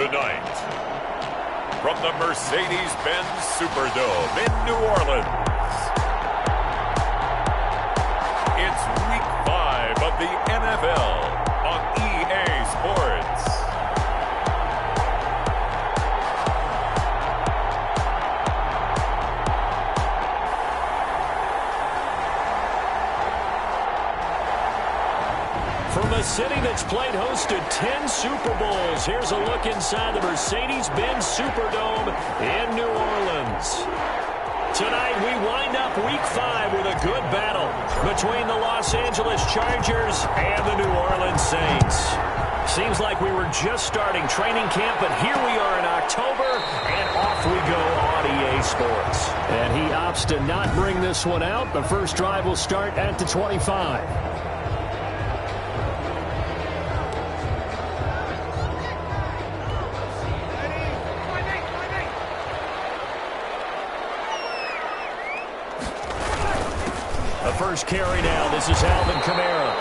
Tonight, from the Mercedes-Benz Superdome in New Orleans, it's Week 5 of the NFL on EA Sports. From a city that's played host to 10 Super Bowls, here's a look inside the Mercedes-Benz Superdome in New Orleans. Tonight, we wind up Week 5 with a good battle between the Los Angeles Chargers and the New Orleans Saints. Seems like we were just starting training camp, but here we are in October, and off we go on EA Sports. And he opts to not bring this one out. The first drive will start at the 25. First carry now. This is Alvin Kamara.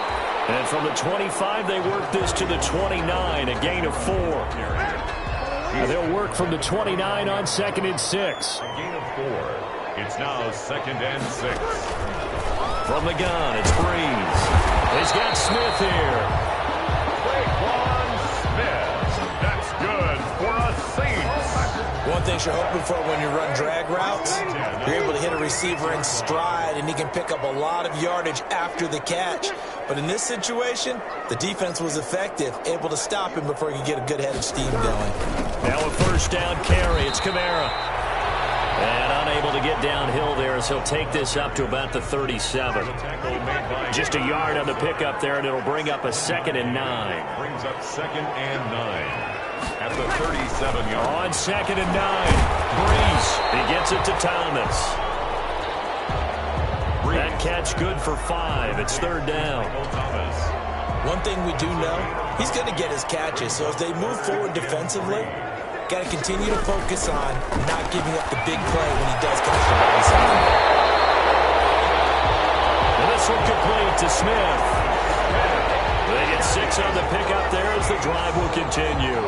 And from the 25, they work this to the 29, a gain of 4. And they'll work from the 29 on 2nd and 6. A gain of 4. It's now 2nd and 6. From the gun, it's Breeze. He's got Smith here. Smith. That's good for a Saints. One thing you're hoping for when you run drag routes, you're able to hit a receiver in stride, and he can pick up a lot of yardage after the catch. But in this situation, the defense was effective, able to stop him before he could get a good head of steam going. Now a first down carry. It's Kamara. And unable to get downhill there as he'll take this up to about the 37. Just a yard on the pickup there, and it'll bring up a 2nd and 9. Brings up 2nd and 9. At the 37-yard. On 2nd and 9. Breeze. He gets it to Thomas. That catch good for 5. It's 3rd down. One thing we do know, he's going to get his catches. So as they move forward defensively, got to continue to focus on not giving up the big play when he does catch the ball inside. And this one complete to Smith. They get 6 on the pickup there as the drive will continue.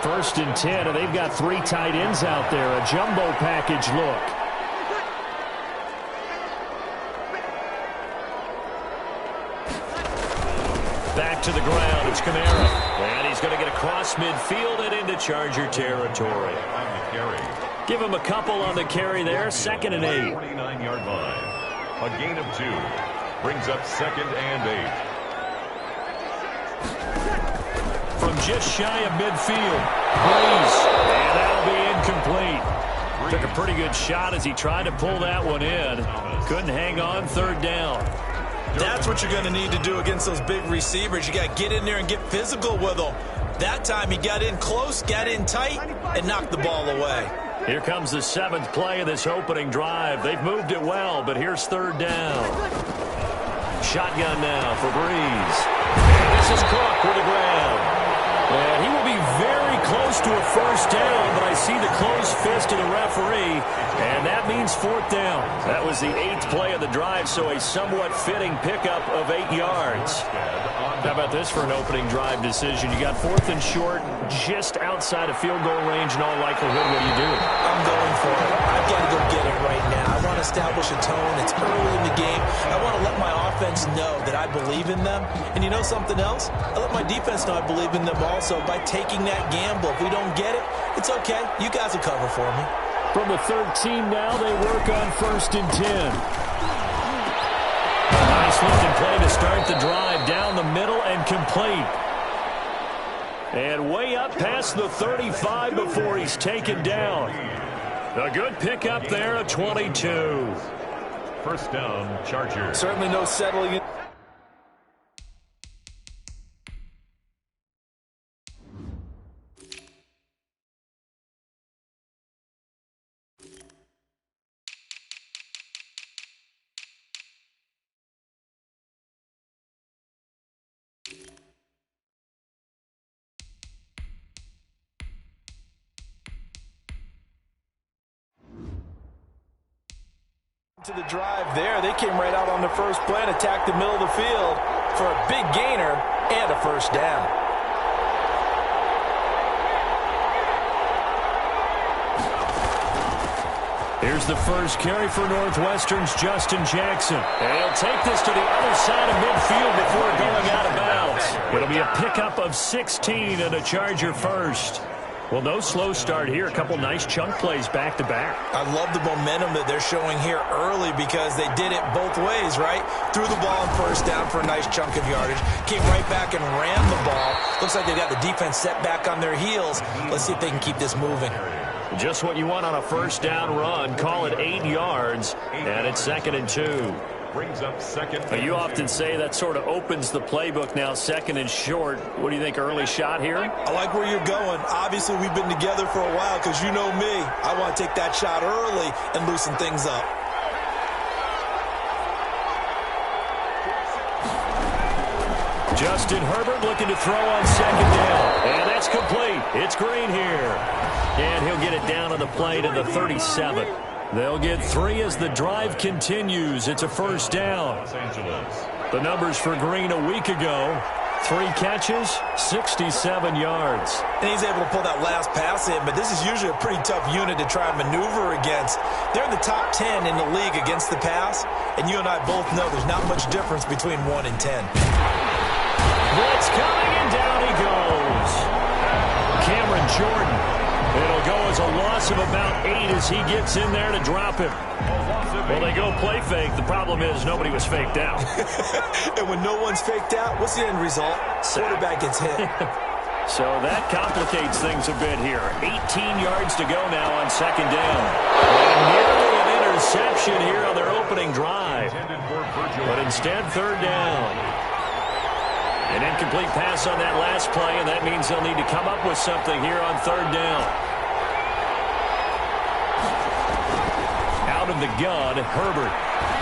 1st and 10, and they've got 3 tight ends out there. A jumbo package look. Back to the ground. It's Kamara. And he's going to get across midfield and into Charger territory. On the carry. Give him a couple on the carry there. 2nd and 8. 49-yard line. A gain of 2. Brings up 2nd and 8. From just shy of midfield. Breeze. And that'll be incomplete. Took a pretty good shot as he tried to pull that one in. Couldn't hang on. 3rd down. That's what you're going to need to do against those big receivers. You got to get in there and get physical with them. That time he got in close, got in tight, and knocked the ball away. Here comes the 7th play of this opening drive. They've moved it well, but here's 3rd down. Shotgun now for Breeze. And this is Cook with the grab. And he will be very close to a 1st down, but I see the closed fist of the referee, and that means 4th down. That was the 8th play of the drive, so a somewhat fitting pickup of 8 yards. How about this for an opening drive decision? You got 4th and short, just outside of field goal range in all likelihood. What do you do? I'm going for it. I've got to go get it right now. I want to establish a tone. It's early in the game. I want to let my offense know that I believe in them. And you know something else? I let my defense know I believe in them also by taking that gamble. If we don't get it, it's okay. You guys will cover for me. From the 13 now, they work on 1st and 10. Nice looking play to start the drive down the middle and complete. And way up past the 35 before he's taken down. A good pickup there at 22. 1st down, Chargers. Certainly no settling in. To the drive there, they came right out on the first play and attacked the middle of the field for a big gainer and a 1st down. Here's the first carry for Northwestern's Justin Jackson. And he'll take this to the other side of midfield before going out of bounds. It'll be a pickup of 16 and a Charger first. Well, no slow start here. A couple nice chunk plays back-to-back. I love the momentum that they're showing here early because they did it both ways, right? Threw the ball on first down for a nice chunk of yardage. Came right back and ran the ball. Looks like they got the defense set back on their heels. Let's see if they can keep this moving. Just what you want on a first down run. Call it 8 yards, and it's 2nd and 2. Brings up second. You often say that sort of opens the playbook now, 2nd and short. What do you think, early shot here? I like where you're going. Obviously, we've been together for a while because you know me. I want to take that shot early and loosen things up. Justin Herbert looking to throw on 2nd down. And that's complete. It's Green here. And he'll get it down on the play to the 37. They'll get 3 as the drive continues. It's a first down. Los Angeles. The numbers for Green a week ago: 3 catches, 67 yards. And he's able to pull that last pass in, but this is usually a pretty tough unit to try and maneuver against. They're in the top 10 in the league against the pass, and you and I both know there's not much difference between 1 and 10. Blitz coming, and down he goes. Cameron Jordan. It'll go as a loss of about 8 as he gets in there to drop him. Well, they go play fake. The problem is nobody was faked out. And when no one's faked out, what's the end result? Quarterback gets hit. So that complicates things a bit here. 18 yards to go now on 2nd down. And nearly an interception here on their opening drive. But instead, 3rd down. An incomplete pass on that last play, and that means they'll need to come up with something here on 3rd down. Out of the gun, Herbert.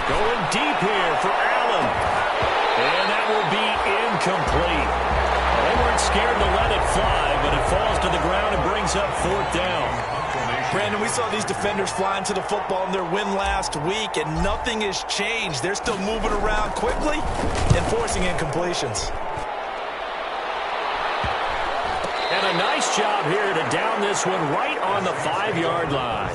Going deep here for Allen. And that will be incomplete. Well, they weren't scared to let it fly, but it falls to the ground and brings up 4th down. Brandon, we saw these defenders flying to the football in their win last week, and nothing has changed. They're still moving around quickly and forcing incompletions. And a nice job here to down this one right on the 5-yard line.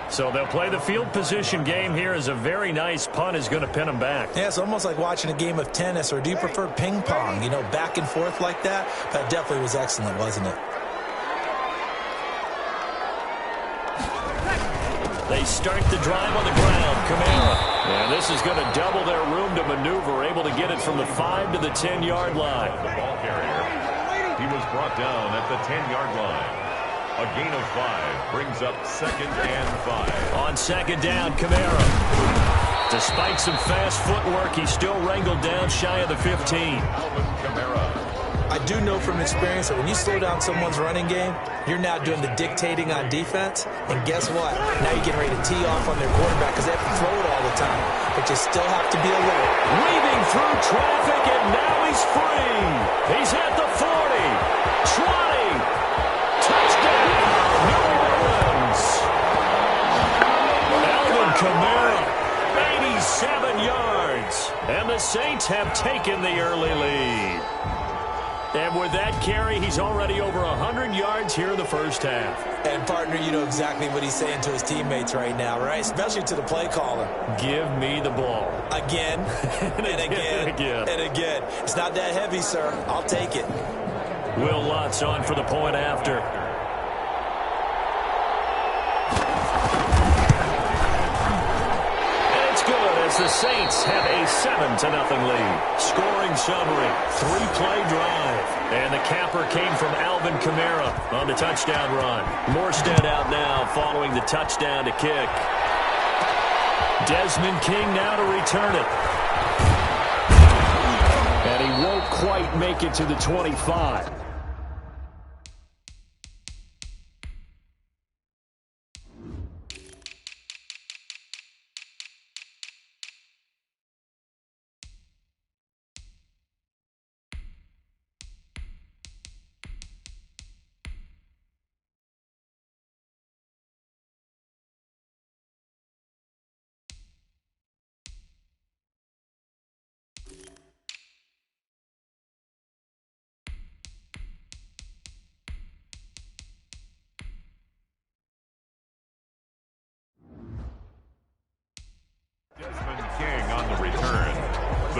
So they'll play the field position game here as a very nice punt is going to pin them back. Yeah, it's almost like watching a game of tennis, or do you prefer ping pong? You know, back and forth like that? That definitely was excellent, wasn't it? They start the drive on the ground. Kamara. And this is going to double their room to maneuver, able to get it from the 5 to the 10-yard line. The ball carrier. He was brought down at the 10-yard line. A gain of 5 brings up 2nd and 5. On 2nd down, Kamara. Despite some fast footwork, he's still wrangled down shy of the 15. Alvin Kamara. I do know from experience that when you slow down someone's running game, you're now doing the dictating on defense. And guess what? Now you're getting ready to tee off on their quarterback because they have to throw it all the time. But you still have to be alert. Weaving through traffic, and now he's free. He's at the 40, 20. Touchdown, New Orleans. Alvin Kamara, 87 yards. And the Saints have taken the early lead. And with that carry, he's already over 100 yards here in the first half. And, partner, you know exactly what he's saying to his teammates right now, right? Especially to the play caller. Give me the ball. Again, and again, and again. It's not that heavy, sir. I'll take it. Will Lutz on for the point after. The Saints have a 7-0 lead. Scoring summary, 3-play drive. And the capper came from Alvin Kamara on the touchdown run. Morstead out now following the touchdown to kick. Desmond King now to return it. And he won't quite make it to the 25.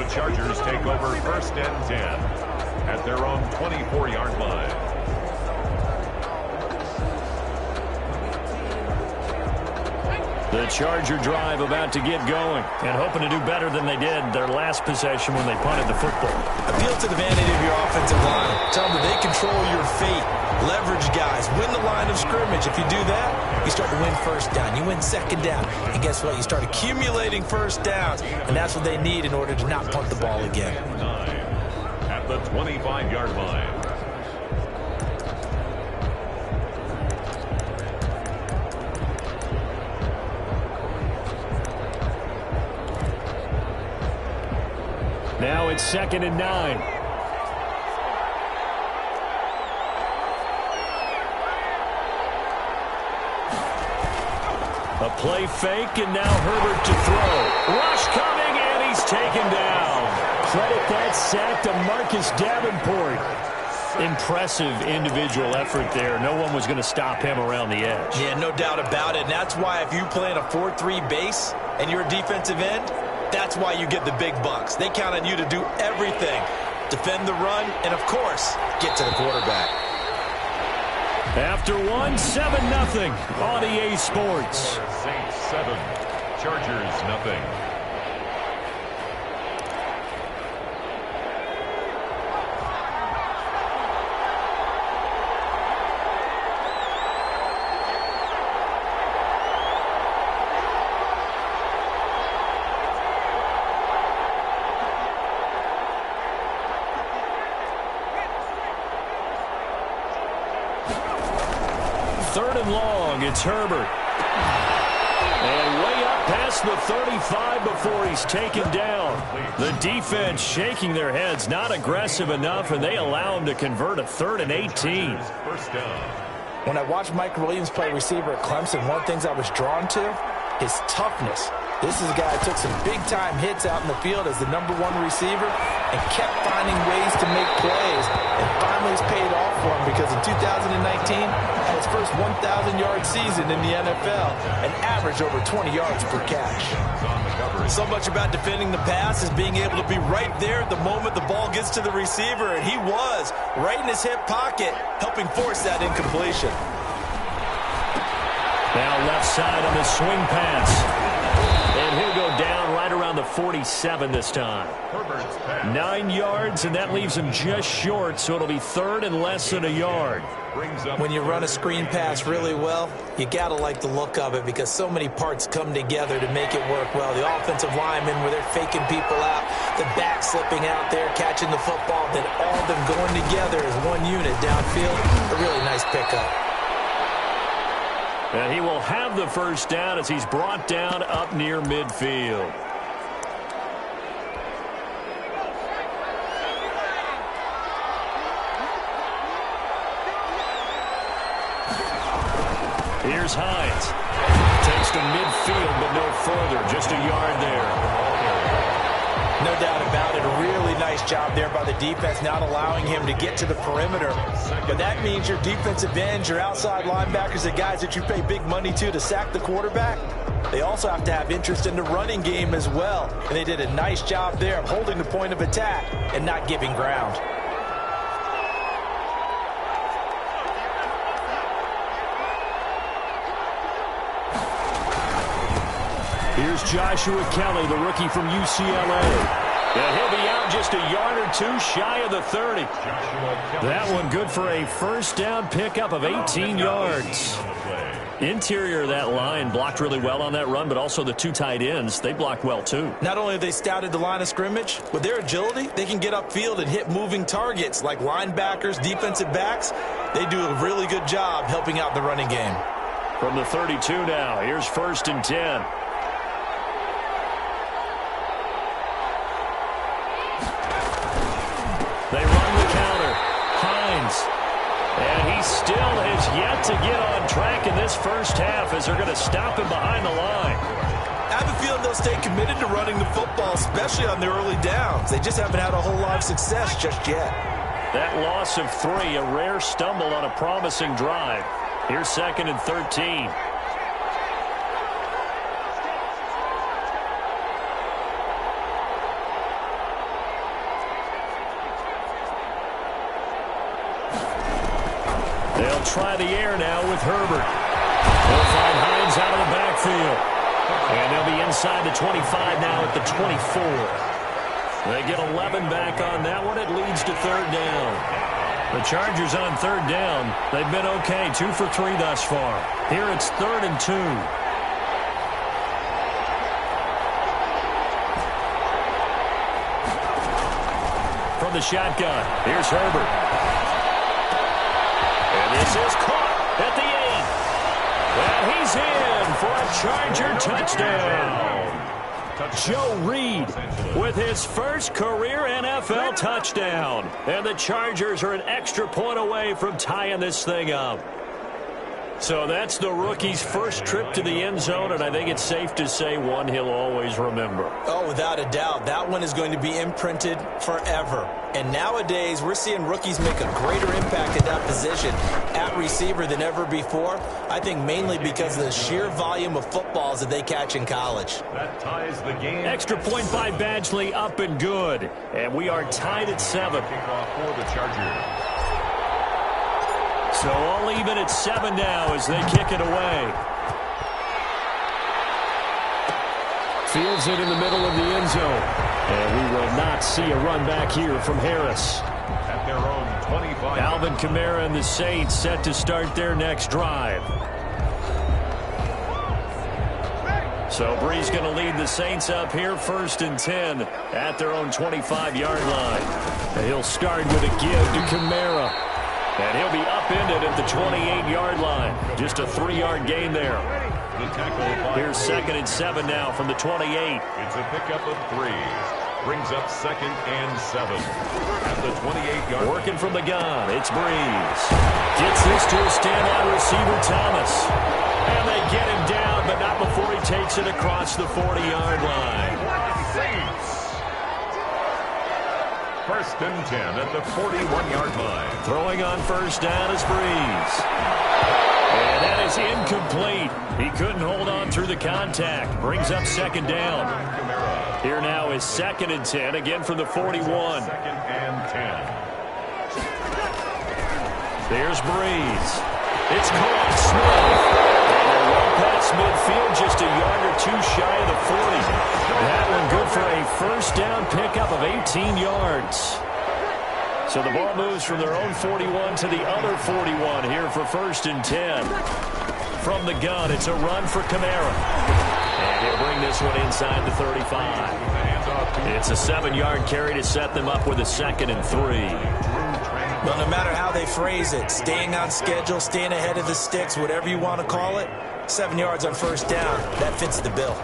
The Chargers take over 1st and 10 at their own 24-yard line. The Charger drive about to get going and hoping to do better than they did their last possession when they punted the football. Appeal to the vanity of your offensive line. Tell them that they control your fate. Leverage guys. Win the line of scrimmage. If you do that, you start to win first down. You win second down. And guess what? You start accumulating first downs. And that's what they need in order to not punt the ball again. 9 at the 25-yard line. Now it's 2nd and 9. A play fake, and now Herbert to throw. Rush coming, and he's taken down. Credit that sack to Marcus Davenport. Impressive individual effort there. No one was going to stop him around the edge. Yeah, no doubt about it. And that's why if you play in a 4-3 base and you're a defensive end, that's why you get the big bucks. They count on you to do everything. Defend the run, and of course, get to the quarterback. After 7-0 on EA Sports. Saints 7, Chargers nothing. Third and long, it's Herbert. And way up past the 35 before he's taken down. The defense shaking their heads, not aggressive enough, and they allow him to convert a 3rd and 18. First down. When I watched Mike Williams play receiver at Clemson, one of the things I was drawn to, his toughness. This is a guy that took some big-time hits out in the field as the #1 receiver and kept finding ways to make plays. And finally it's paid off for him because in 2019, had his first 1,000-yard season in the NFL and averaged over 20 yards per catch. So much about defending the pass is being able to be right there at the moment the ball gets to the receiver, and he was right in his hip pocket, helping force that incompletion. Now left side on the swing pass. And he'll go down right around the 47 this time. 9 yards, and that leaves him just short, so it'll be 3rd and less than a yard. When you run a screen pass really well, you got to like the look of it because so many parts come together to make it work well. The offensive linemen, where they're faking people out, the back slipping out there, catching the football, then all of them going together as one unit downfield. A really nice pickup. And he will have the first down as he's brought down up near midfield. Here's Hines. Takes to midfield, but no further. Just a yard there. No doubt about it. A really nice job there by the defense, not allowing him to get to the perimeter. But that means your defensive ends, your outside linebackers, the guys that you pay big money to sack the quarterback, they also have to have interest in the running game as well. And they did a nice job there of holding the point of attack and not giving ground. Here's Joshua Kelly, the rookie from UCLA. And he'll be out just a yard or two shy of the 30. That one good for a first down pickup of 18 yards. Interior of that line blocked really well on that run, but also the 2 tight ends, they blocked well too. Not only have they scouted the line of scrimmage, with their agility, they can get upfield and hit moving targets like linebackers, defensive backs. They do a really good job helping out the running game. From the 32 now, here's 1st and 10. They run the counter. Hines. And he still has yet to get on track in this first half as they're going to stop him behind the line. I have a feeling they'll stay committed to running the football, especially on their early downs. They just haven't had a whole lot of success just yet. That loss of 3, a rare stumble on a promising drive. Here's 2nd and 13. They'll try the air now with Herbert. They'll find Hines out of the backfield. And they'll be inside the 25 now at the 24. They get 11 back on that one. It leads to third down. The Chargers on third down. They've been okay, 2 for 3 thus far. Here it's 3rd and 2. From the shotgun, here's Herbert. And this is caught at the 8. And he's in for a Charger touchdown. Joe Reed with his first career NFL touchdown. And the Chargers are an extra point away from tying this thing up. So that's the rookie's first trip to the end zone, and I think it's safe to say one he'll always remember. Oh, without a doubt. That one is going to be imprinted forever. And nowadays, we're seeing rookies make a greater impact at that position at receiver than ever before. I think mainly because of the sheer volume of footballs that they catch in college. That ties the game. Extra point by Badgley, up and good. And we are tied at 7. Kickoff for the Chargers. So all even at 7 now as they kick it away. Fields it in the middle of the end zone. And we will not see a run back here from Harris. At their own 25. Alvin Kamara and the Saints set to start their next drive. So Brees going to lead the Saints up here, 1st and 10 at their own 25-yard line. And he'll start with a give to Kamara. And he'll be upended at the 28-yard line. Just a 3-yard gain there. The tackle. Here's 2nd and 7 now from the 28. It's a pickup of 3. Brings up 2nd and 7. At the 28-yard. Working from the gun. It's Brees. Gets this to a standout receiver, Thomas. And they get him down, but not before he takes it across the 40-yard line. Saints. 1st and 10 at the 41-yard line. Throwing on 1st down is Brees. And that is incomplete. He couldn't hold on through the contact. Brings up 2nd down. Here now is 2nd and 10, again from the 41. 2nd and 10. There's Brees. It's caught. Smith. And they're well past midfield, just a yard or 2 shy of the 40. That one good for a 1st down pickup of 18 yards. So the ball moves from their own 41 to the other 41 here for 1st and 10. From the gun, it's a run for Kamara. And he'll bring this one inside the 35. It's a 7-yard carry to set them up with a 2nd and 3. Well, no matter how they phrase it, staying on schedule, staying ahead of the sticks, whatever you want to call it, 7 yards on 1st down, that fits the bill.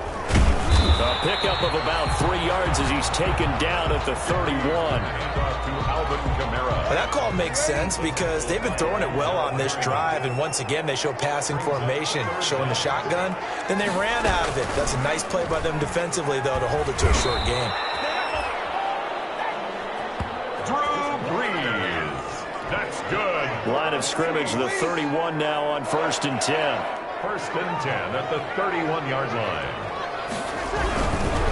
A pickup of about 3 yards as he's taken down at the 31. That call makes sense because they've been throwing it well on this drive, and once again they show passing formation, showing the shotgun. Then they ran out of it. That's a nice play by them defensively, though, to hold it to a short game. Drew Brees. That's good. Line of scrimmage, the 31 now on 1st and 10. 1st and 10 at the 31-yard line.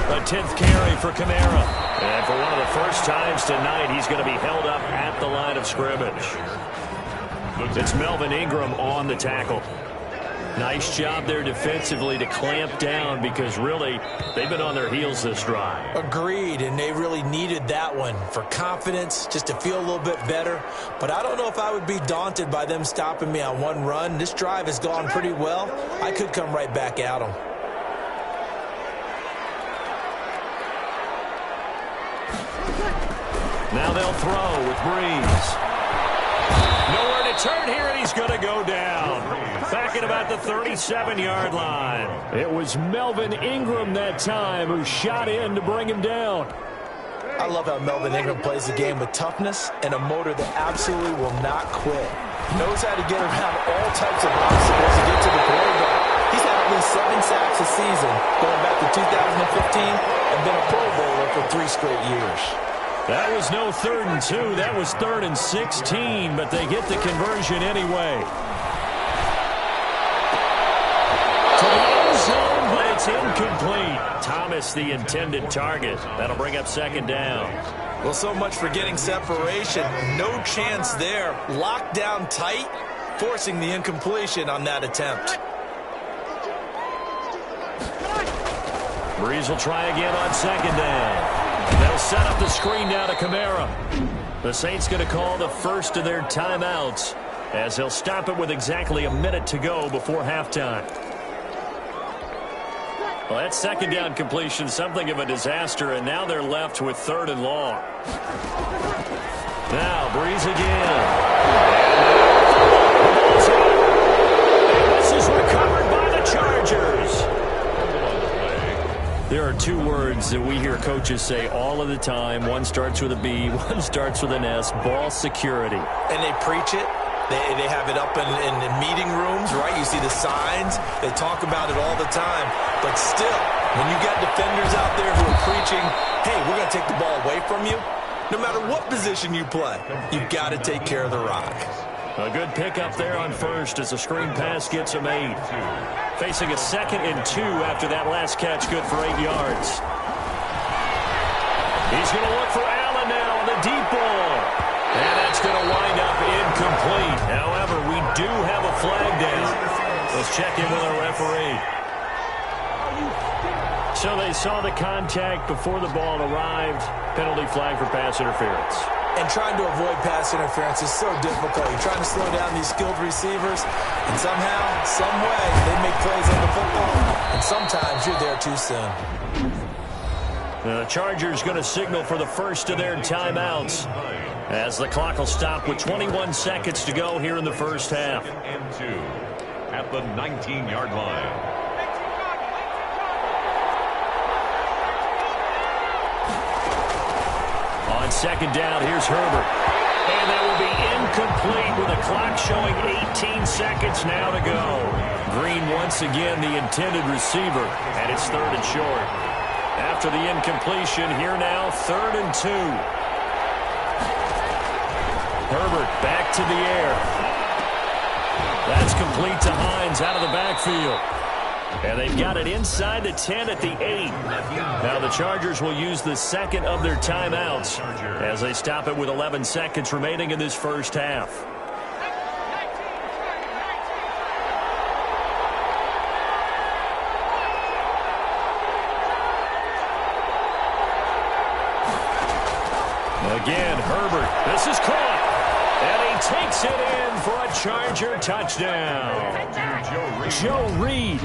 A 10th carry for Kamara. And for one of the first times tonight, he's going to be held up at the line of scrimmage. It's Melvin Ingram on the tackle. Nice job there defensively to clamp down because really they've been on their heels this drive. Agreed, and they really needed that one for confidence, just to feel a little bit better. But I don't know if I would be daunted by them stopping me on one run. This drive has gone pretty well. I could come right back at them. Now they'll throw with Brees. Nowhere to turn here, and he's going to go down. Back at about the 37-yard line. It was Melvin Ingram that time who shot in to bring him down. I love how Melvin Ingram plays the game with toughness and a motor that absolutely will not quit. Knows how to get around all types of obstacles to get to the quarterback. He's had at least 7 sacks a season, going back to 2015, and been a Pro Bowler for 3 straight years. That was no 3rd and 2. That was 3rd and 16, but they get the conversion anyway. To the end zone, but it's incomplete. Thomas, the intended target. That'll bring up 2nd down. Well, so much for getting separation. No chance there. Locked down tight. forcing the incompletion on that attempt. Breeze will try again on second down. They'll set up the screen now to Kamara. The Saints going to call the first of their timeouts as he'll stop it with exactly a minute to go before halftime. Well, that second down completion, something of a disaster, and now they're left with third and long. Now, Breeze again. And this is recovered by the Chargers. There are two words that we hear coaches say all of the time. One starts with a B, one starts with an S, ball security. And they preach it. They have it up in meeting rooms, right? You see the signs. They talk about it all the time. But still, when you got defenders out there who are preaching, hey, we're going to take the ball away from you, no matter what position you play, you've got to take care of the rock. A good pickup there on first as the screen pass gets him 8. Facing a 2nd and 2 after that last catch, good for 8 yards. He's going to look for Allen now on the deep ball. And that's going to wind up incomplete. However, we do have a flag down. Let's check in with our referee. So they saw the contact before the ball arrived. Penalty flag for pass interference. And trying to avoid pass interference is so difficult. You're trying to slow down these skilled receivers, and somehow, some way, they make plays on the football, and sometimes you're there too soon. The Chargers going to signal for the first of their timeouts as the clock will stop with 21 seconds to go here in the first half. 2nd and 2 at the 19-yard line. On second down, here's Herbert. And that will be incomplete with the clock showing 18 seconds now to go. Green once again the intended receiver, and it's 3rd and short. After the incompletion, here now, 3rd and 2. Herbert back to the air. That's complete to Hines out of the backfield. And they've got it inside the 10 at the 8. Now the Chargers will use the second of their timeouts as they stop it with 11 seconds remaining in this first half. Again, Herbert. This is caught. And he takes it in for a Charger touchdown. Joe Reed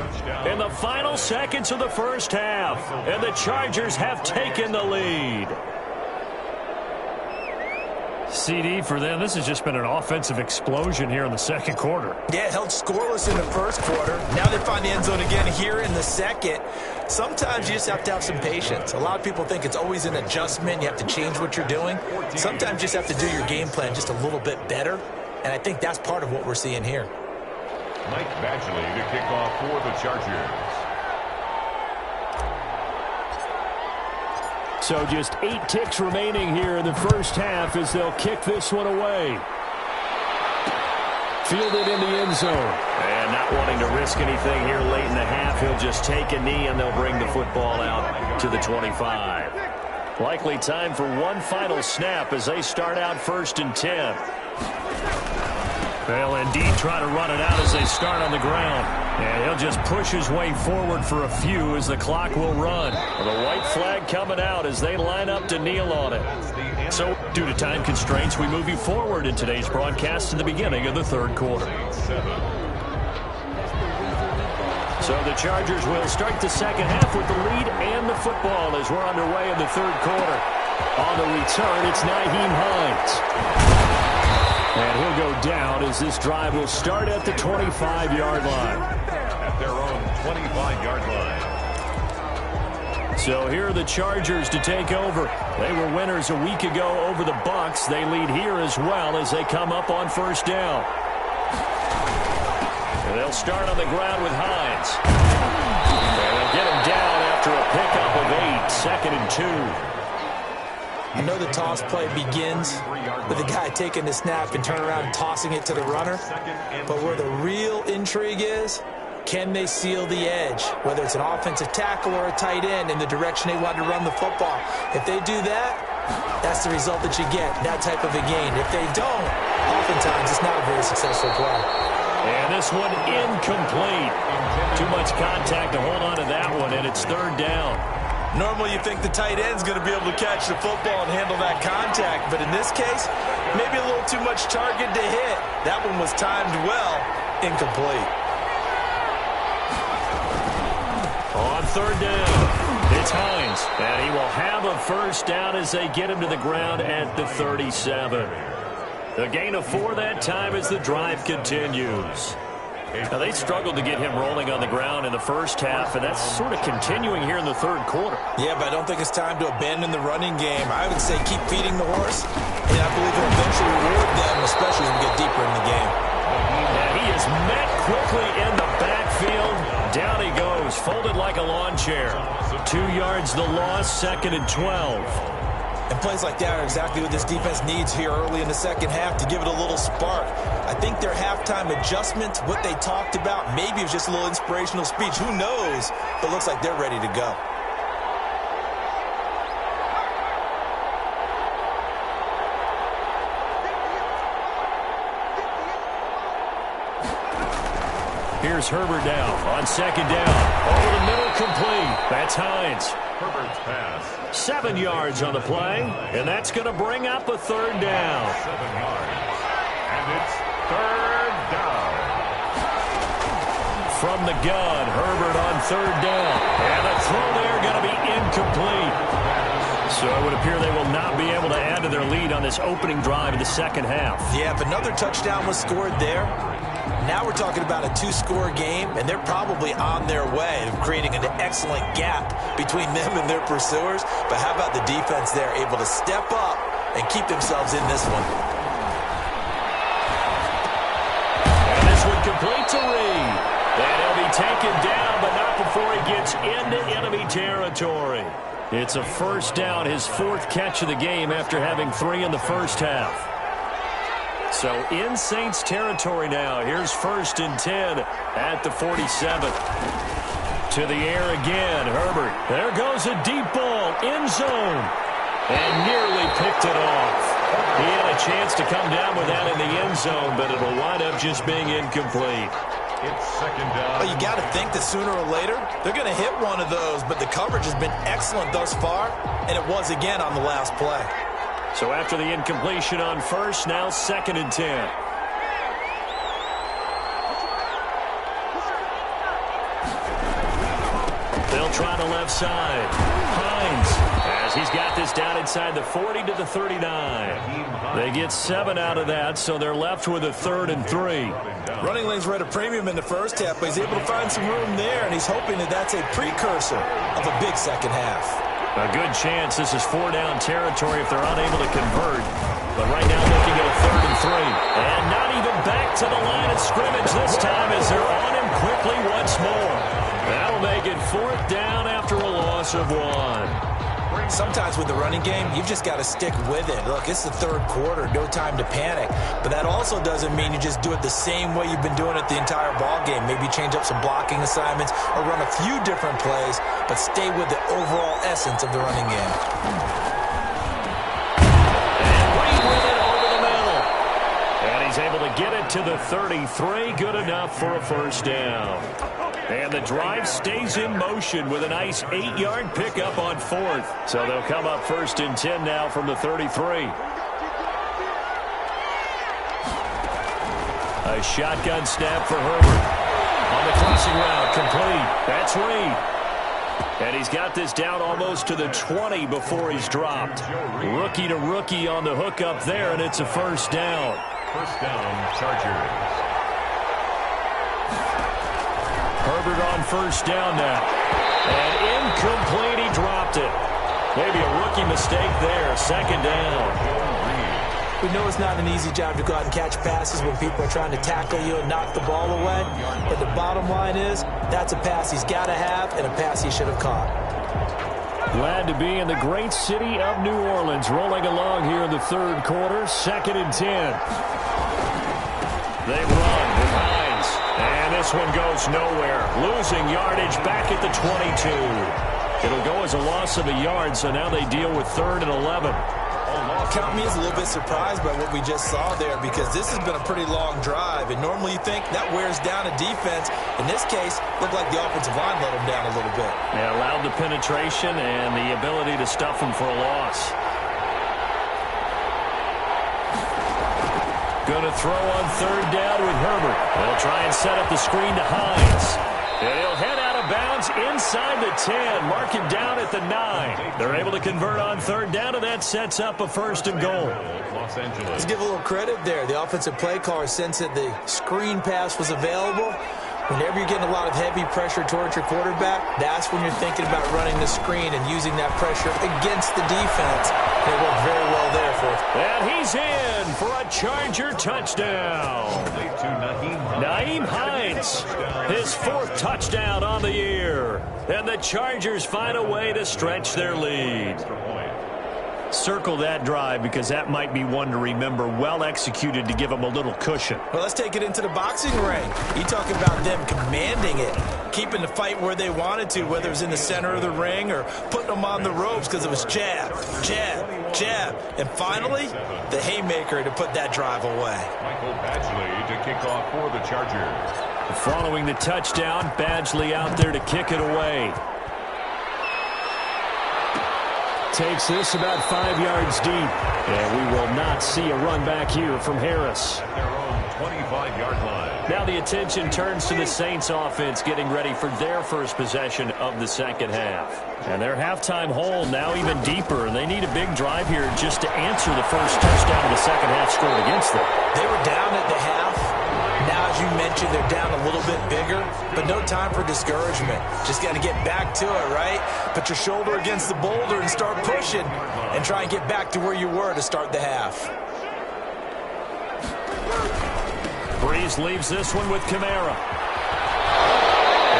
in the final seconds of the first half. And the Chargers have taken the lead. CD for them. This has just been an offensive explosion here in the second quarter. Yeah, it held scoreless in the first quarter. Now they find the end zone again here in the second. Sometimes you just have to have some patience. A lot of people think it's always an adjustment. You have to change what you're doing. Sometimes you just have to do your game plan just a little bit better. And I think that's part of what we're seeing here. Mike Badgley to kick off for the Chargers. So just 8 ticks remaining here in the first half as they'll kick this one away. Fielded in the end zone. And not wanting to risk anything here late in the half, he'll just take a knee and they'll bring the football out to the 25. Likely time for one final snap as they start out 1st and 10. They'll indeed try to run it out as they start on the ground. And he'll just push his way forward for a few as the clock will run. The white flag coming out as they line up to kneel on it. So, due to time constraints, we move you forward in today's broadcast to the beginning of the 3rd quarter. So the Chargers will start the second half with the lead and the football as we're underway in the 3rd quarter. On the return, it's Nyheim Hines. And he'll go down as this drive will start at the 25-yard line. At their own 25-yard line. So here are the Chargers to take over. They were winners a week ago over the Bucs. They lead here as well as they come up on 1st down. And they'll start on the ground with Hines. And they'll get him down after a pickup of 8, 2nd and 2. I know the toss play begins with the guy taking the snap and turning around and tossing it to the runner. But where the real intrigue is, can they seal the edge? Whether it's an offensive tackle or a tight end in the direction they want to run the football. If they do that, that's the result that you get, that type of a gain. If they don't, all oftentimes it's not a very successful play. And this one incomplete. Too much contact to hold on to that one, and it's third down. Normally you think the tight end's going to be able to catch the football and handle that contact, but in this case, maybe a little too much target to hit. That one was timed well, incomplete. On third down, it's Hines, and he will have a first down as they get him to the ground at the 37. A gain of 4 that time as the drive continues. Now, they struggled to get him rolling on the ground in the first half, and that's sort of continuing here in the third quarter. Yeah, but I don't think it's time to abandon the running game. I would say keep feeding the horse, and I believe it'll eventually reward them, especially as we get deeper in the game. And he is met quickly in the backfield. Down he goes, folded like a lawn chair. 2 yards the loss, 2nd and 12. And plays like that are exactly what this defense needs here early in the second half to give it a little spark. I think their halftime adjustment, what they talked about, maybe it was just a little inspirational speech. Who knows? But it looks like they're ready to go. Here's Herbert now on second down. Over the middle, complete. That's Hines. Herbert's pass. 7 yards on the play, and that's going to bring up a third down. 7 yards. And it's third down. From the gun, Herbert on third down. And the throw there going to be incomplete. So it would appear they will not be able to add to their lead on this opening drive in the second half. Yeah, if another touchdown was scored there, now we're talking about a 2-score game, and they're probably on their way of creating an excellent gap between them and their pursuers. But how about the defense there, able to step up and keep themselves in this one? And this one complete to Reed. And he'll be taken down, but not before he gets into enemy territory. It's a first down, his 4th catch of the game after having 3 in the first half. So in Saints territory now. Here's 1st and 10 at the 47. To the air again, Herbert. There goes a deep ball, end zone. And nearly picked it off. He had a chance to come down with that in the end zone, but it'll wind up just being incomplete. It's second down. Well, you got to think that sooner or later, they're going to hit one of those, but the coverage has been excellent thus far, and it was again on the last play. So after the incompletion on first, now 2nd and 10. They'll try the left side. Hines, as he's got this down inside the 40 to the 39. They get 7 out of that, so they're left with a 3rd and 3. Running lanes were at a premium in the first half, but he's able to find some room there, and he's hoping that that's a precursor of a big second half. A good chance this is 4-down territory if they're unable to convert. But right now looking at a 3rd and 3. And not even back to the line of scrimmage this time as they're on him quickly once more. That'll make it 4th down after a loss of 1. Sometimes with the running game, you've just got to stick with it. Look, it's the third quarter, no time to panic. But that also doesn't mean you just do it the same way you've been doing it the entire ball game. Maybe change up some blocking assignments or run a few different plays, but stay with the overall essence of the running game. And Reed with it over the middle. And he's able to get it to the 33. Good enough for a first down. And the drive stays in motion with a nice 8-yard pickup on 4th. So they'll come up 1st and 10 now from the 33. A shotgun snap for Herbert. On the crossing route, complete. That's Reed. And he's got this down almost to the 20 before he's dropped. Rookie to rookie on the hook up there, and it's a first down. First down, Chargers. Herbert on first down now. And incomplete, he dropped it. Maybe a rookie mistake there. 2nd down. We know it's not an easy job to go out and catch passes when people are trying to tackle you and knock the ball away. But the bottom line is, that's a pass he's got to have and a pass he should have caught. Glad to be in the great city of New Orleans. Rolling along here in the third quarter. 2nd and 10. They run with Hines. And this one goes nowhere. Losing yardage back at the 22. It'll go as a loss of a yard, so now they deal with 3rd and 11. count me as a little bit surprised by what we just saw there, because this has been a pretty long drive, and normally you think that wears down a defense. In this case, looked like the offensive line let them down a little bit. They allowed the penetration and the ability to stuff them for a loss. Going to throw on third down with Herbert. They'll try and set up the screen to Hines. And he'll head out of bounds inside the 10. Mark him down at the 9. They're able to convert on third down, and that sets up a first and goal. Let's give a little credit there. The offensive play caller sensed that the screen pass was available. Whenever you're getting a lot of heavy pressure towards your quarterback, that's when you're thinking about running the screen and using that pressure against the defense. It worked very well there for us. And he's in for a Charger touchdown. Nyheim Hines, his 4th touchdown on the year. And the Chargers find a way to stretch their lead. Circle that drive, because that might be one to remember. Well executed to give them a little cushion. Well, let's take it into the boxing ring. You talk about them commanding it, keeping the fight where they wanted to, whether it was in the center of the ring or putting them on the ropes, because it was jab, jab, jab. And finally, the haymaker to put that drive away. Michael Badgley to kick off for the Chargers. Following the touchdown, Badgley out there to kick it away. Takes this about 5 yards deep. And we will not see a run back here from Harris. At their own 25-yard line. Now the attention turns to the Saints offense getting ready for their first possession of the second half. And their halftime hole now even deeper. And they need a big drive here just to answer the first touchdown of the second half scored against them. They were down at the half. Now, as you mentioned, they're down a little bit bigger, but no time for discouragement. Just got to get back to it, right? Put your shoulder against the boulder and start pushing and try and get back to where you were to start the half. Breeze leaves this one with Kamara.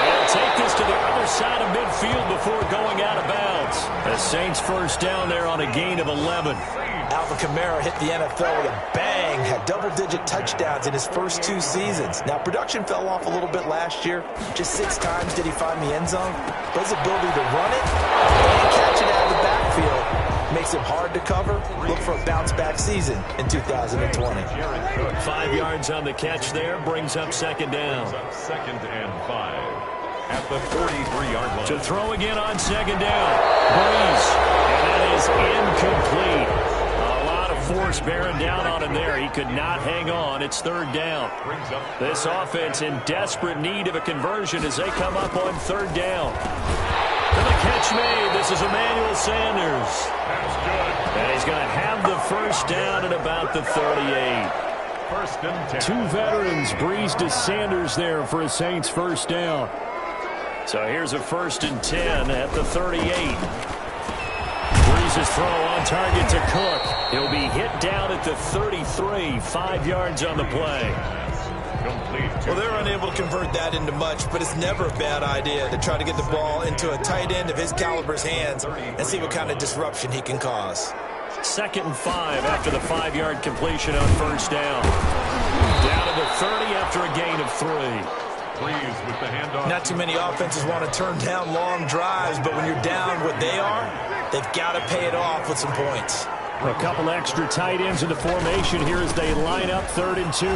They'll take this to the other side of midfield before going out of bounds. The Saints first down there on a gain of 11. Alvin Kamara hit the NFL with a bang, had double-digit touchdowns in his first 2 seasons. Now, production fell off a little bit last year. Just 6 times did he find the end zone. But his ability to run it and catch it out of the backfield makes it hard to cover. Look for a bounce-back season in 2020. 5 yards on the catch there, brings up second down. Second and 5 at the 43-yard line. To throw again on second down. Breeze. And that is incomplete. A lot of force bearing down on him there. He could not hang on. It's third down. This offense in desperate need of a conversion as they come up on third down. And the catch made. This is Emmanuel Sanders. That's good. And he's going to have the first down at about the 38. First and 10. 2 veterans, Breeze to Sanders there for a Saints first down. So here's a first and 10 at the 38. Breeze's throw on target to Cook. He'll be hit down at the 33, 5 yards on the play. Well, they're unable to convert that into much, but it's never a bad idea to try to get the ball into a tight end of his caliber's hands and see what kind of disruption he can cause. Second and 5 after the 5-yard completion on first down. Down to the 30 after a gain of 3. With the handoff. Not too many offenses want to turn down long drives, but when you're down what they are, they've got to pay it off with some points. A couple extra tight ends in the formation here as they line up 3rd and 2.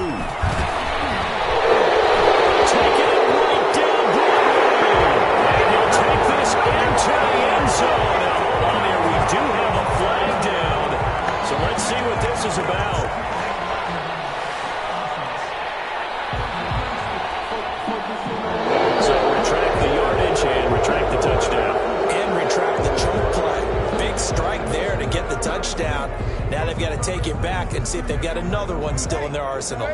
Taking it right down Broadway. And he'll take this into the end zone. Now, hold on here. We do have a flag down. So let's see what this is about. And retract the touchdown. And retract the chunk play. Big strike there to get the touchdown. Now they've got to take it back and see if they've got another one still in their arsenal.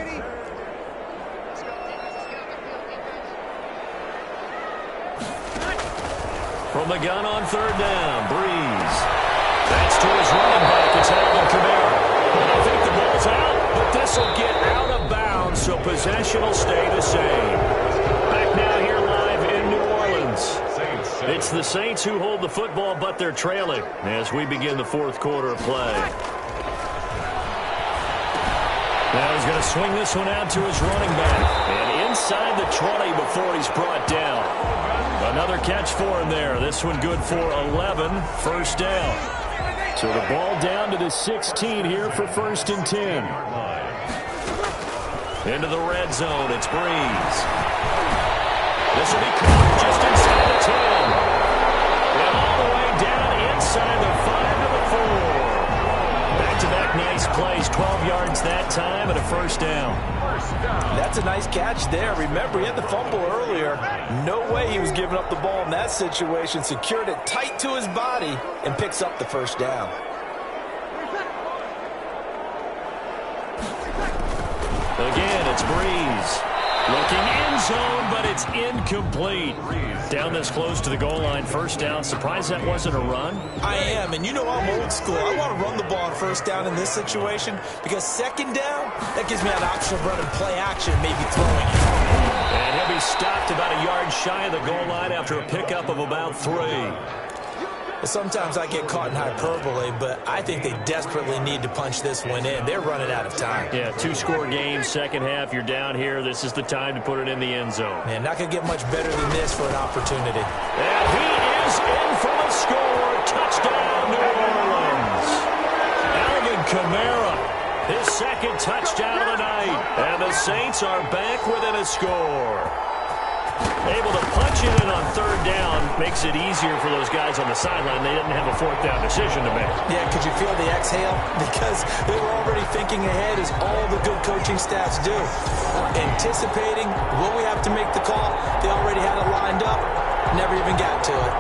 From the gun on third down, Breeze. That's to his running back. It's Alvin Kamara. And I think the ball's out, but this will get out of bounds, so possession will stay the same. Back now here live in New Orleans. It's the Saints who hold the football, but they're trailing as we begin the 4th quarter of play. Now he's going to swing this one out to his running back. And inside the 20 before he's brought down. Another catch for him there. This one good for 11. First down. So the ball down to the 16 here for 1st and 10. Into the red zone, it's Breeze. This will be caught just inside the 10. And all the way down inside the 5 to the 4. Back-to-back nice plays, 12 yards that time and a 1st down. That's a nice catch there. Remember, he had the fumble earlier. No way he was giving up the ball in that situation. Secured it tight to his body and picks up the 1st down. Again, it's Breeze. Looking end zone, but it's incomplete. Down this close to the goal line, 1st down. Surprised that wasn't a run? I am, and you know I'm old school. I want to run the ball on 1st down in this situation because 2nd down, that gives me an option of running play action, maybe throwing it. And he'll be stopped about a yard shy of the goal line after a pickup of about 3. Sometimes I get caught in hyperbole, but I think they desperately need to punch this one in. They're running out of time. Yeah, 2-score game, 2nd half. You're down here. This is the time to put it in the end zone. Man, not going to get much better than this for an opportunity. And he is in for the score. Touchdown, New Orleans. Alvin Kamara, his 2nd touchdown of the night. And the Saints are back within a score. Able to punch it in on 3rd down makes it easier for those guys on the sideline. They didn't have a 4th down decision to make. Yeah, could you feel the exhale? Because they were already thinking ahead, as all the good coaching staffs do. Anticipating, will we have to make the call? They already had it lined up. Never even got to it.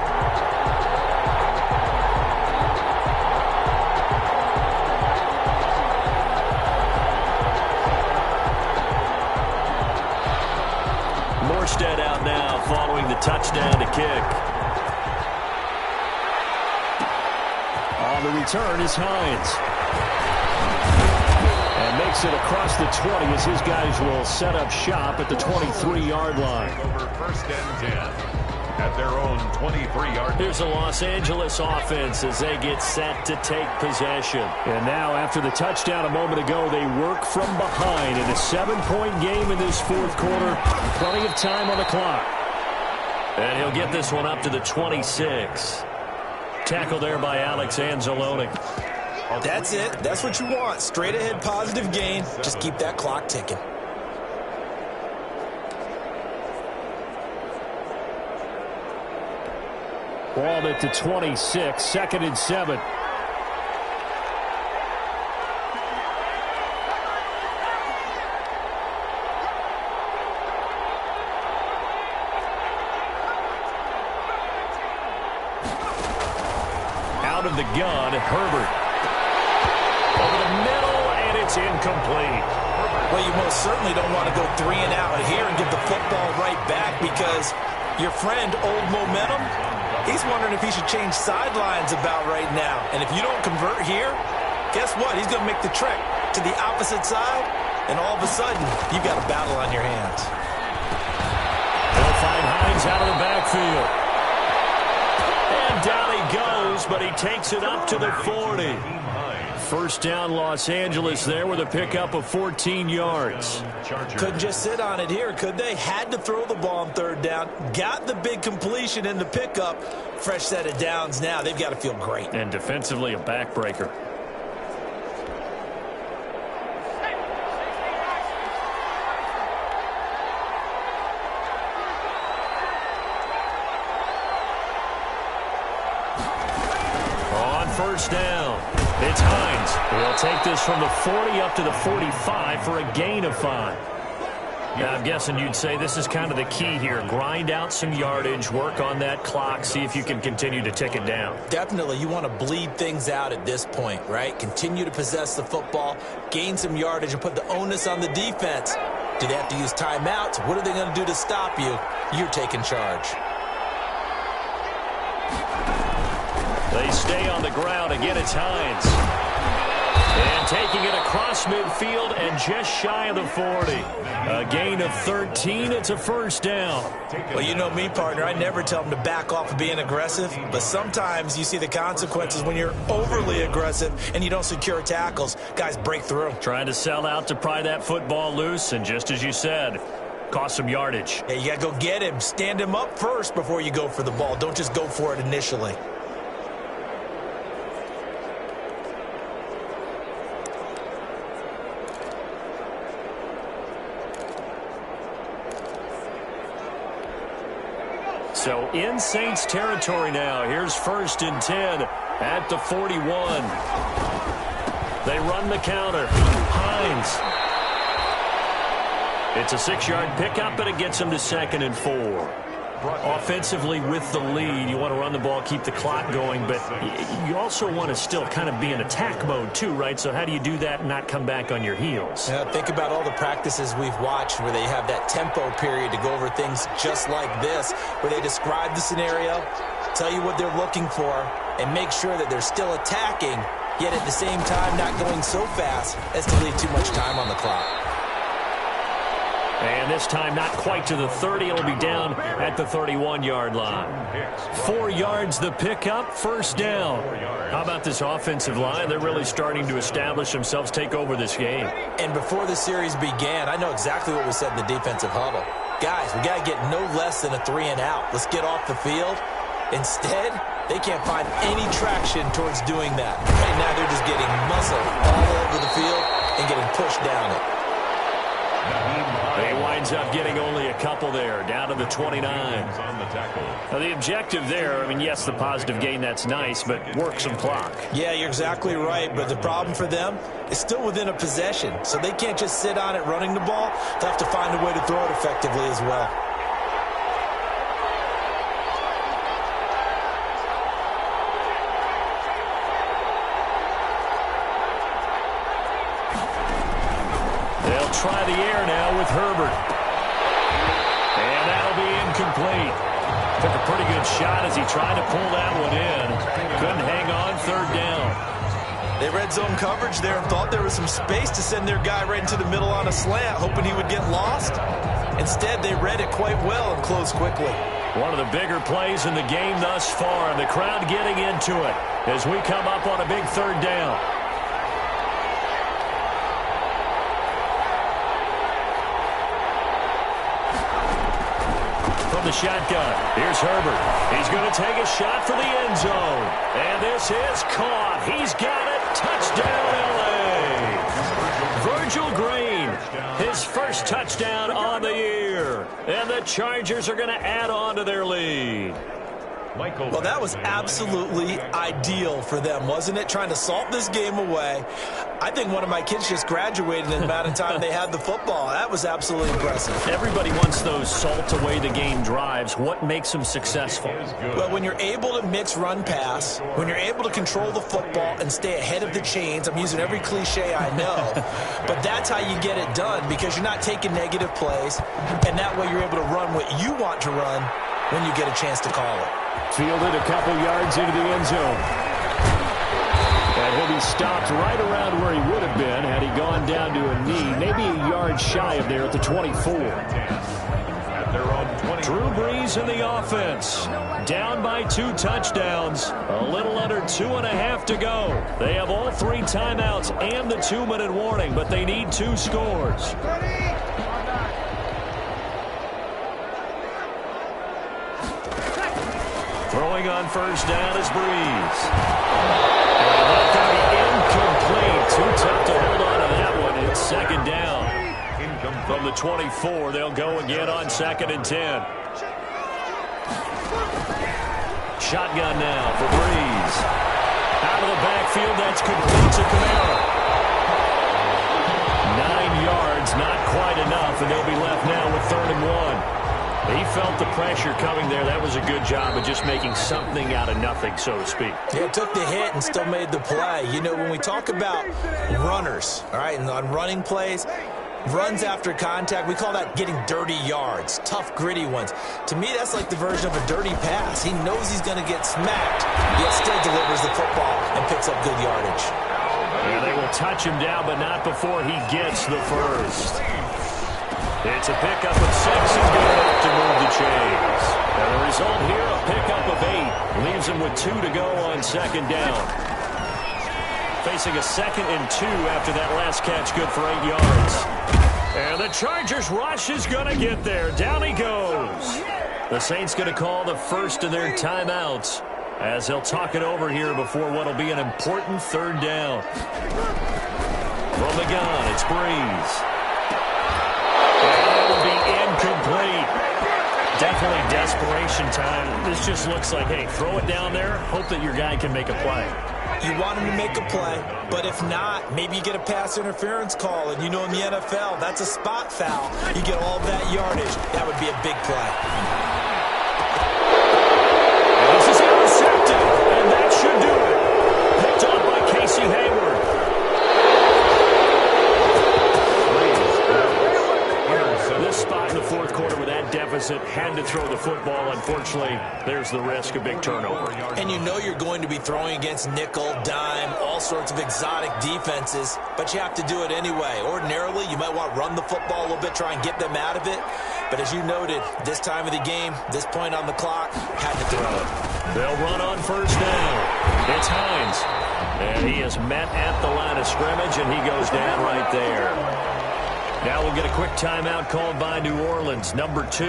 Morstead out now following the touchdown to kick. On the return is Hines. And makes it across the 20 as his guys will set up shop at the 23-yard line. Over 1st and 10 at their own 23-yard. Here's the Los Angeles offense as they get set to take possession. And now after the touchdown a moment ago, they work from behind in a 7-point game in this 4th quarter. Plenty of time on the clock. And he'll get this one up to the 26. Tackle there by Alex Anzalone. That's it. That's what you want. Straight ahead positive gain. Just keep that clock ticking. Ball at the 26, 2nd and 7. Out of the gun, Herbert. Over the middle, and it's incomplete. Well, you most certainly don't want to go 3 and out here and give the football right back because your friend, Old Momentum, he's wondering if he should change sidelines about right now. And if you don't convert here, guess what? He's going to make the trek to the opposite side, and all of a sudden, you've got a battle on your hands. They'll find Hines out of the backfield. And down he goes, but he takes it up to the 40. 1st down, Los Angeles there with a pickup of 14 yards. Couldn't just sit on it here, could they? Had to throw the ball on 3rd down. Got the big completion in the pickup. Fresh set of downs now. They've got to feel great. And defensively, a backbreaker. On 1st down, it's Hines. He'll take this from the 40 up to the 45 for a gain of 5. Now, I'm guessing you'd say this is kind of the key here. Grind out some yardage, work on that clock, see if you can continue to tick it down. Definitely. You want to bleed things out at this point, right? Continue to possess the football, gain some yardage, and put the onus on the defense. Do they have to use timeouts? What are they going to do to stop you? You're taking charge. They stay on the ground. Again, it's Hines. And taking it across midfield and just shy of the 40. A gain of 13. It's a 1st down. Well, you know me, partner. I never tell them to back off of being aggressive. But sometimes you see the consequences when you're overly aggressive and you don't secure tackles. Guys break through. Trying to sell out to pry that football loose. And just as you said, cost some yardage. Yeah, you got to go get him. Stand him up first before you go for the ball. Don't just go for it initially. So in Saints territory now. Here's 1st and 10 at the 41. They run the counter. Hines. It's a 6-yard pickup, and it gets him to 2nd and 4. Offensively with the lead, you want to run the ball, keep the clock going, but you also want to still kind of be in attack mode too, right? So how do you do that and not come back on your heels? Yeah, think about all the practices we've watched where they have that tempo period to go over things just like this, where they describe the scenario, tell you what they're looking for, and make sure that they're still attacking, yet at the same time not going so fast as to leave too much time on the clock. And this time not quite to the 30. It'll be down at the 31-yard line. 4 yards the pickup, 1st down. How about this offensive line? They're really starting to establish themselves, take over this game. And before the series began, I know exactly what we said in the defensive huddle. Guys, we got to get no less than a 3-and-out. Let's get off the field. Instead, they can't find any traction towards doing that. Right now, they're just getting muscle all over the field and getting pushed down it. He winds up getting only a couple there, down to the 29. Now, the objective there, I mean, yes, the positive gain, that's nice, but work some clock. Yeah, you're exactly right, but the problem for them is still within a possession, so they can't just sit on it running the ball. They'll have to find a way to throw it effectively as well. Try the air now with Herbert. And that'll be incomplete. Took a pretty good shot as he tried to pull that one in. Couldn't hang on, 3rd down. They read zone coverage there and thought there was some space to send their guy right into the middle on a slant, hoping he would get lost. Instead, they read it quite well and closed quickly. One of the bigger plays in the game thus far, and the crowd getting into it as we come up on a big 3rd down. The shotgun. Here's Herbert. He's going to take a shot for the end zone. And this is caught. He's got it. Touchdown, L.A. Virgil Green, his 1st touchdown on the year. And the Chargers are going to add on to their lead. Well, that was absolutely ideal for them, wasn't it? Trying to salt this game away. I think one of my kids just graduated in the amount of time they had the football. That was absolutely impressive. Everybody wants those salt-away-the-game drives. What makes them successful? Well, when you're able to mix run-pass, when you're able to control the football and stay ahead of the chains, I'm using every cliche I know, but that's how you get it done because you're not taking negative plays, and that way you're able to run what you want to run when you get a chance to call it. Fielded a couple yards into the end zone. And he'll be stopped right around where he would have been had he gone down to a knee, maybe a yard shy of there at the 24. Drew Brees in the offense. Down by 2 touchdowns. A little under 2.5 to go. They have all 3 timeouts and the 2-minute warning, but they need 2 scores. Throwing on 1st down is Brees. And that's going to be incomplete. Too tough to hold on to that one. It's 2nd down. From the 24, they'll go again on 2nd and 10. Shotgun now for Brees. Out of the backfield, that's complete to Kamara. 9 yards, not quite enough, and they'll be left now with 3rd and 1. He felt the pressure coming there. That was a good job of just making something out of nothing, so to speak. Yeah, took the hit and still made the play. You know, when we talk about runners, all right, and on running plays, runs after contact, we call that getting dirty yards, tough, gritty ones. To me, that's like the version of a dirty pass. He knows he's going to get smacked, yet still delivers the football and picks up good yardage. Yeah, they will touch him down, but not before he gets the 1st. It's a pickup of 6. He's going to have to move the chains. And the result here, a pickup of 8. Leaves him with 2 to go on 2nd down. Facing a 2nd and 2 after that last catch, good for 8 yards. And the Chargers rush is going to get there. Down he goes. The Saints going to call the 1st of their timeouts as they'll talk it over here before what will be an important 3rd down. From the gun, it's Brees. And it will be incomplete. definitely desperation time. This just looks like, hey, throw it down there, hope that your guy can make a play. You want him to make a play, but if not, maybe you get a pass interference call, and you know in the NFL, that's a spot foul. You get all that yardage. That would be a big play. This is intercepted, and that should do it. Picked off by Casey Hayward. This spot in the fourth quarter with that deficit, had to throw the football. Unfortunately, there's the risk of big turnover. And you know you're going to be throwing against nickel, dime, all sorts of exotic defenses, but you have to do it anyway. Ordinarily, you might want to run the football a little bit, try and get them out of it. But as you noted, this time of the game, this point on the clock, had to throw it. They'll run on first down. It's Hines. And he is met at the line of scrimmage, and he goes down right there. Now we'll get a quick timeout called by New Orleans, number 2,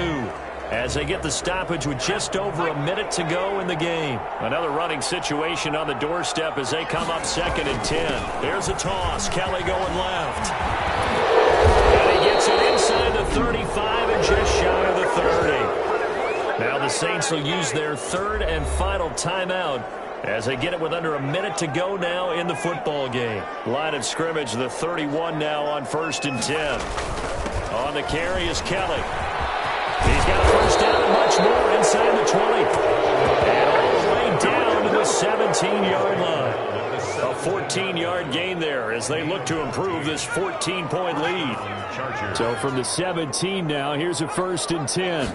as they get the stoppage with just over a minute to go in the game. Another running situation on the doorstep as they come up 2nd and 10. There's a toss. Kelly going left. And he gets it inside the 35 and just shy of the 30. Now the Saints will use their third and final timeout as they get it with under a minute to go now in the football game. Line of scrimmage, the 31 now on 1st and 10. On the carry is Kelly. He's got a first down and much more inside the 20. And all the way down to the 17-yard line. A 14-yard gain there as they look to improve this 14-point lead. So from the 17 now, here's a 1st and 10.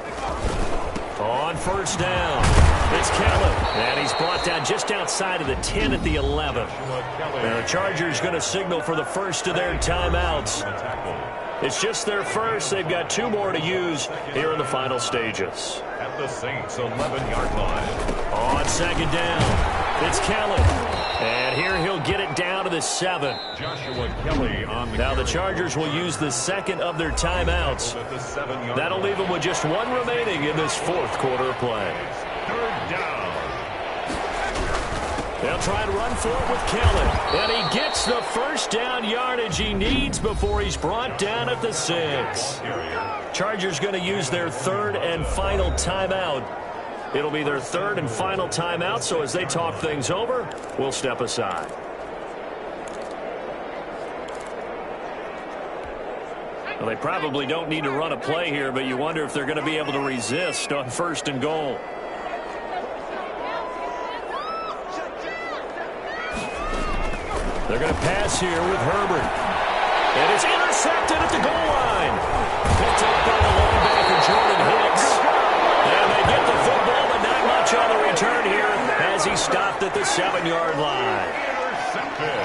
On first down, it's Kelly, and he's brought down just outside of the 10 at the 11. And the Chargers going to signal for the first of their timeouts. It's just their first. They've got 2 more to use here in the final stages. At the Saints' 11-yard line. On 2nd down, it's Kelly. And here he'll get it down to the 7. Joshua Kelly on the Now the Chargers will use the second of their timeouts. That'll leave them with just 1 remaining in this fourth quarter play. 3rd down. They'll try and run for it with Kelly. And he gets the first down yardage he needs before he's brought down at the 6. Chargers going to use their third and final timeout. It'll be their third and final timeout, so as they talk things over, we'll step aside. Well, they probably don't need to run a play here, but you wonder if they're going to be able to resist on 1st and goal. They're going to pass here with Herbert. And it's intercepted at the goal line. Picked up by the linebacker, Jordan Hicks. And they get the football, but not much on the return here as he stopped at the 7-yard line. Intercepted.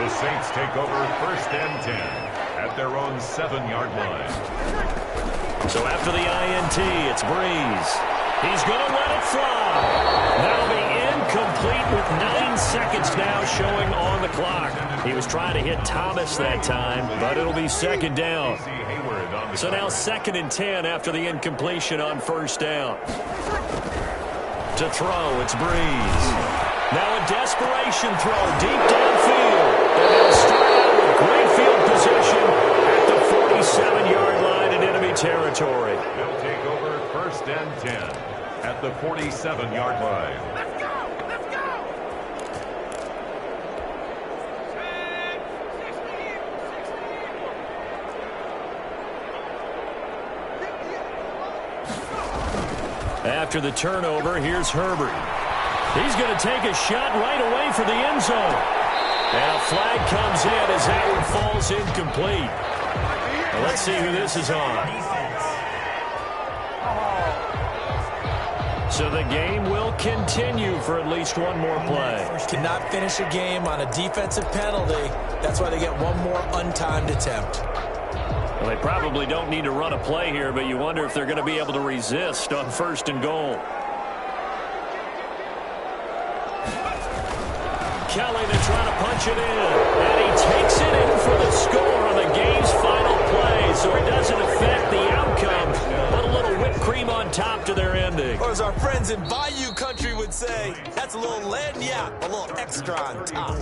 The Saints take over 1st and 10 at their own 7-yard line. So after the INT, it's Breeze. He's going to let it fly. That'll be incomplete with 9 seconds now showing on the clock. He was trying to hit Thomas that time, but it'll be 2nd down. So now 2nd and 10 after the incompletion on 1st down. To throw, it's Breeze. Now a desperation throw deep downfield. And they'll start out with great field position at the 47-yard line in enemy territory. They'll take over 1st and 10 at the 47-yard line. After the turnover, here's Herbert. He's going to take a shot right away for the end zone. And a flag comes in as Howard falls incomplete. Well, let's see who this is on. So the game will continue for at least 1 more play. Cannot finish a game on a defensive penalty. That's why they get 1 more untimed attempt. Well, they probably don't need to run a play here, but you wonder if they're going to be able to resist on 1st and goal. Kelly to try to punch it in. And he takes it in for the score on the game's final play. So it doesn't affect the outcome, but a little whipped cream on top to their ending. Or as our friends in Bayou Country would say, that's a little lagniappe, a little extra on top.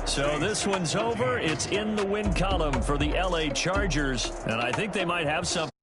So this one's over. It's in the win column for the LA Chargers, and I think they might have something.